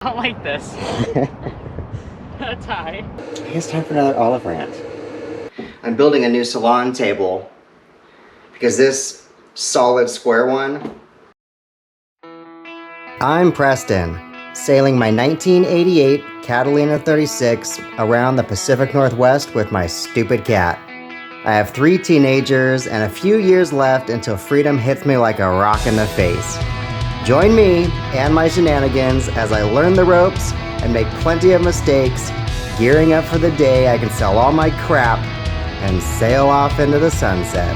I don't like this. That's high. I guess it's time for another olive rant. I'm building a new salon table because this solid square one. I'm Preston, sailing my 1988 Catalina 36 around the Pacific Northwest with my stupid cat. I have 3 teenagers and a few years left until freedom hits me like a rock in the face. Join me and my shenanigans as I learn the ropes and make plenty of mistakes, gearing up for the day I can sell all my crap and sail off into the sunset.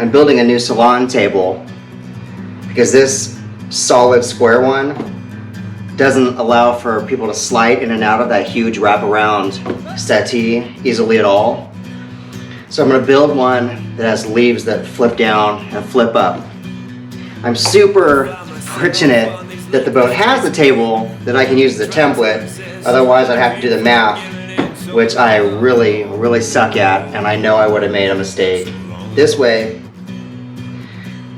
I'm building a new salon table because this solid square one doesn't allow for people to slide in and out of that huge wraparound settee easily at all. So I'm going to build one that has leaves that flip down and flip up. I'm super fortunate that the boat has a table that I can use as a template, otherwise I'd have to do the math, which I really suck at, and I know I would have made a mistake. This way,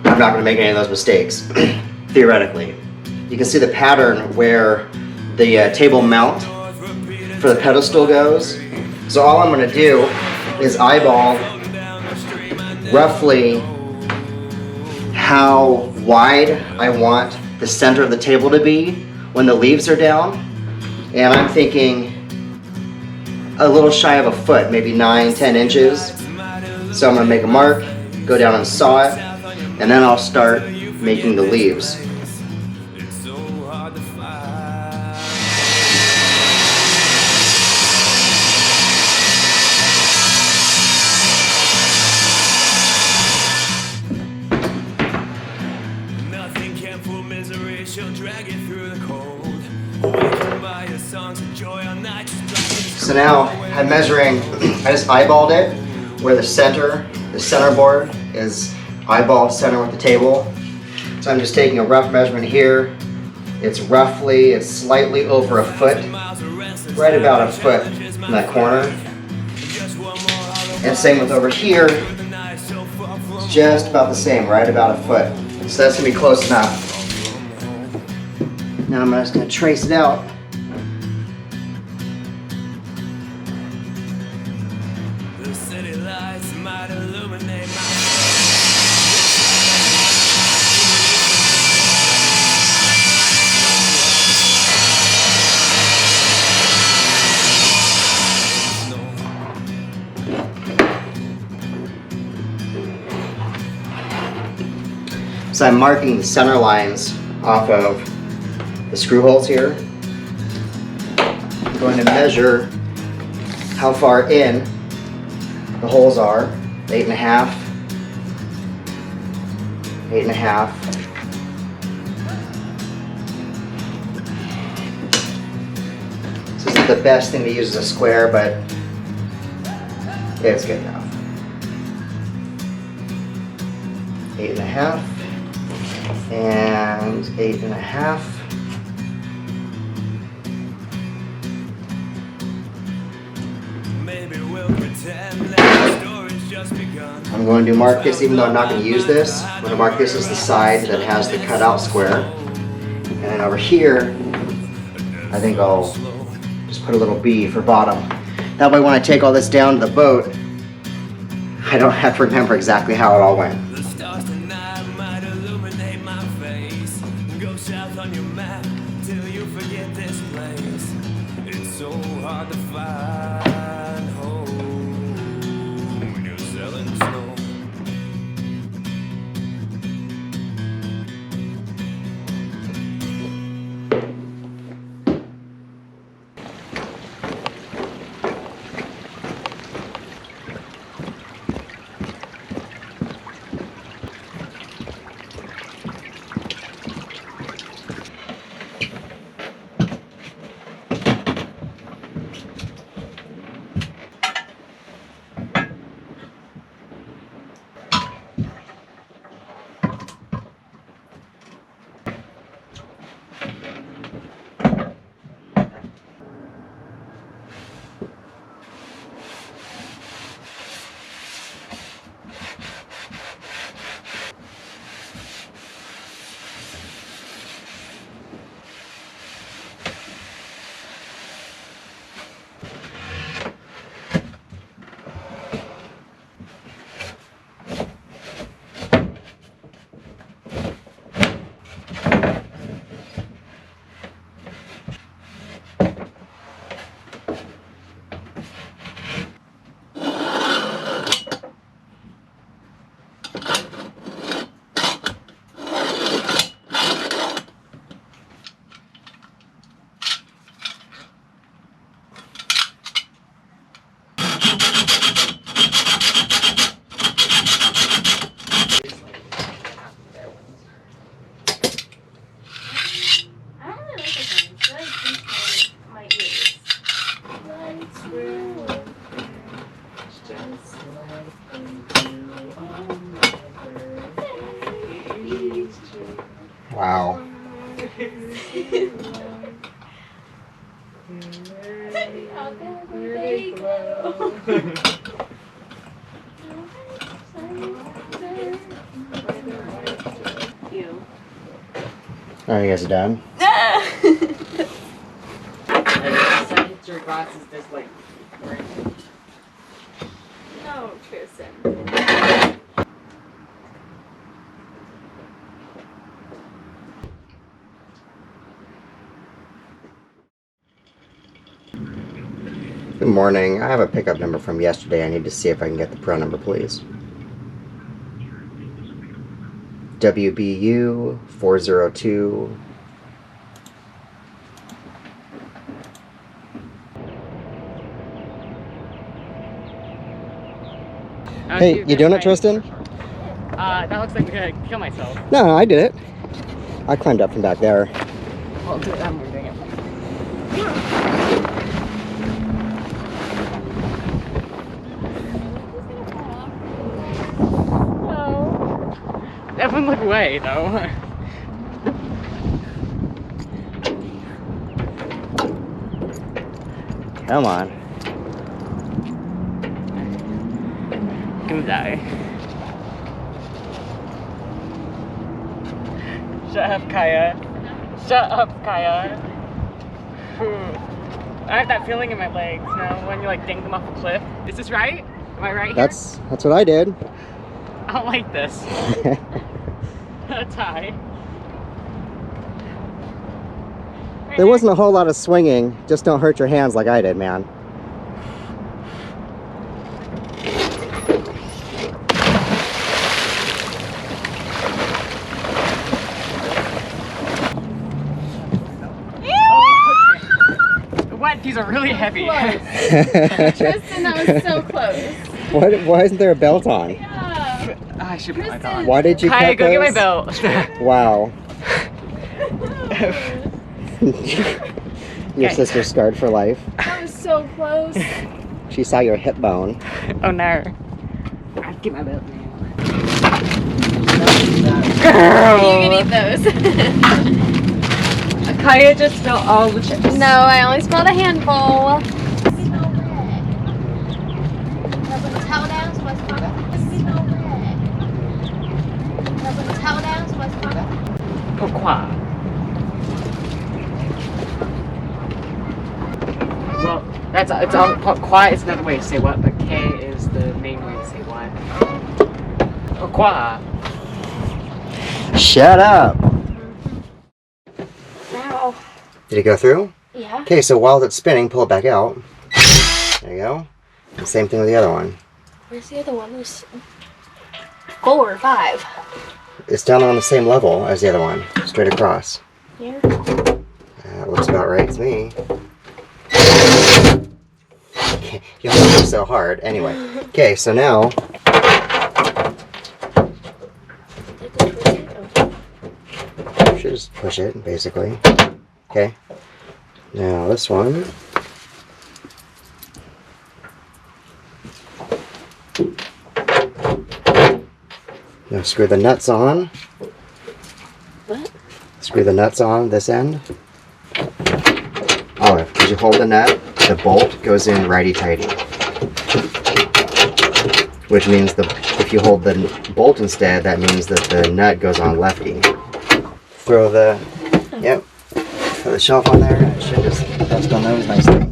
I'm not going to make any of those mistakes, theoretically. You can see the pattern where the table mount for the pedestal goes. So all I'm going to do is eyeball roughly how wide I want the center of the table to be when the leaves are down. And I'm thinking a little shy of a foot, maybe 9-10 inches. So I'm going to make a mark, go down and saw it, and then I'll start making the leaves. Nothing can fool misery, she'll drag it through the cold. Awakened by your songs of joy on night. So now I'm measuring, I just eyeballed it where the center board is eyeball center with the table. So I'm just taking a rough measurement here. It's slightly over a foot, right about a foot in that corner. And same with over here, it's just about the same, right about a foot. So that's gonna be close enough. Now I'm just gonna trace it out. The city lights might illuminate my So I'm marking the center lines off of the screw holes here. I'm going to measure how far in the holes are, 8.5, 8.5. This isn't the best thing to use as a square, but it's good enough. 8.5 and 8.5. maybe we'll pretend that the story's just begun. I'm going to mark this, even though I'm not going to use this, I'm going to mark this as the side that has the cutout square. And then over here, I think I'll just put a little B for bottom. That way when I take all this down to the boat, I don't have to remember exactly how it all went. The stars tonight might illuminate my face. Go south on your map till you forget this place. It's so hard to find home when you're selling snow. Wow. Ew. Oh, you guys are done? Send your glasses this like. No, Tristan. Good morning. I have a pickup number from yesterday. I need to see if I can get the pro number, please. WBU 402. Hey, you doing it, Tristan? That looks like I'm gonna kill myself. No, I did it. I climbed up from back there. Well, I'm doing it. No. Everyone look away, though. Come on. I'm gonna die. Shut up, Kaya. Shut up, Kaya. I have that feeling in my legs, you know, when you like ding them off a cliff. Is this right? Am I right here? That's what I did. I don't like this. That's high. There wasn't a whole lot of swinging. Just don't hurt your hands like I did, man. What? These are really heavy. Tristan, that was so close. Why isn't there a belt on? Yeah. I should put my belt Tristan. on. Why did you Kaya, cut go get my those? belt. Wow. Your Okay. sister's scarred for life. That was so close. She saw your hip bone. Oh no. I'll get my belt now. You can eat those. Kaya just spilled all the chips. No, I only smelled a handful. Pourquoi? Well, that's it's all. Pourquoi is another way to say what, but K is the main way to say what. Pourquoi? Shut up. Wow. Did it go through? Yeah. Okay, so while it's spinning, pull it back out. There you go. And same thing with the other one. Where's the other one? There's 4 or 5. It's down on the same level as the other one, straight across. Here. That looks about right to me. You don't move so hard. Anyway. Okay, so now you should just push it, basically. Okay. Now this one. Now screw the nuts on. What? Screw the nuts on this end. Oh, because you hold the nut, the bolt goes in righty-tighty. Which means if you hold the bolt instead, that means that the nut goes on lefty. Throw the shelf on there, and it should just rest on those nicely.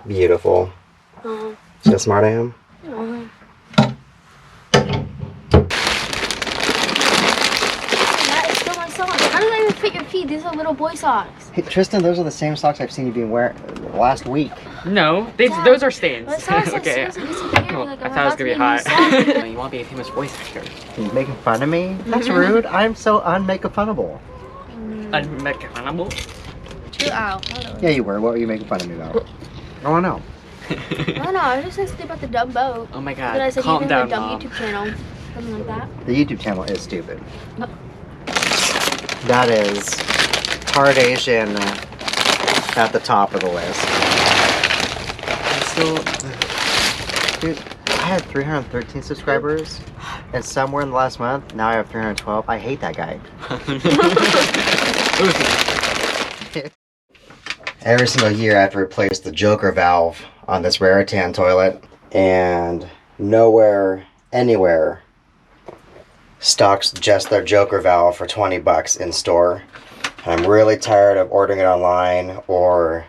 Beautiful. See how smart I am? That is still my socks. How did I even fit your feet? These are little boy socks. Hey Tristan, those are the same socks I've seen you be wearing last week. No, Dad, those are stains. My socks Okay. are supposed to disappear. Oh, Like, I I'm thought it was about gonna be to hot. get a new sock. You want to be a famous voice actor? Are you making fun of me? That's rude. I'm so unmakeafunnable. Unmechanical. Chill out. Yeah, you were. What were you making fun of me about? I want to know. No, I was just saying something about the dumb boat. Oh my Then I god, said calm you down, have a dumb Mom. YouTube channel. Something like that. The YouTube channel is stupid. No. That is Tardation at the top of the list. I'm still... Dude, I had 313 subscribers, and somewhere in the last month, now I have 312. I hate that guy. Every single year I have to replace the Joker valve on this Raritan toilet, and nowhere, anywhere, stocks just their Joker valve for 20 bucks in store. I'm really tired of ordering it online or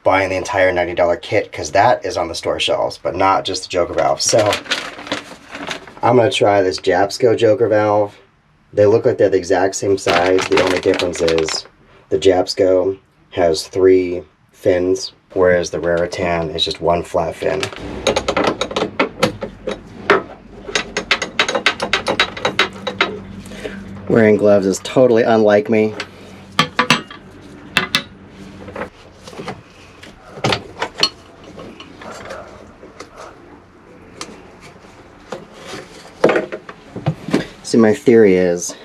buying the entire $90 kit, because that is on the store shelves, but not just the Joker valve. So I'm going to try this Jabsco Joker valve. They look like they're the exact same size. The only difference is the Jabsco has 3 fins, whereas the Raritan is just 1 flat fin. Wearing gloves is totally unlike me. See, my theory is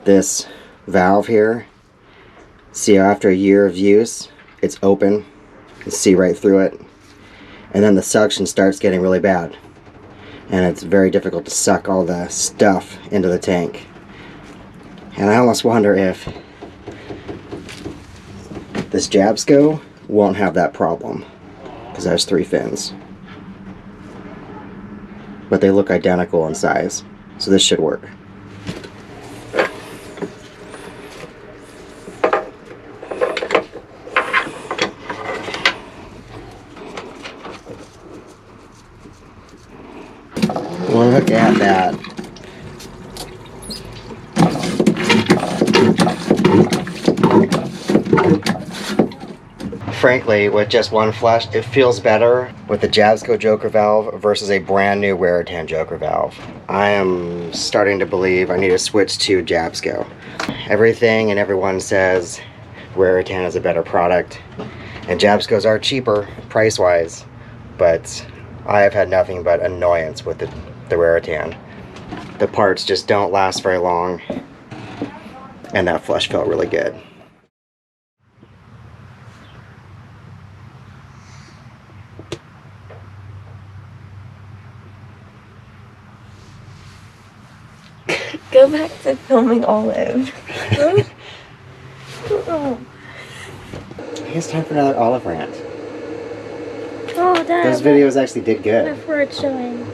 this valve here, see, after a year of use, it's open, you can see right through it, and then the suction starts getting really bad, and it's very difficult to suck all the stuff into the tank. And I almost wonder if this Jabsco won't have that problem, because it has 3 fins. But they look identical in size, so this should work. Look at that. Frankly, with just 1 flush, it feels better with the Jabsco Joker valve versus a brand new Raritan Joker valve. I am starting to believe I need to switch to Jabsco. Everything and everyone says Raritan is a better product, and Jabscos are cheaper price-wise, but I have had nothing but annoyance with the Raritan. The parts just don't last very long, and that flush felt really good. Go back to filming Olive. Oh, It's time for another Olive rant. Dad. Those videos actually did good. Before it's showing.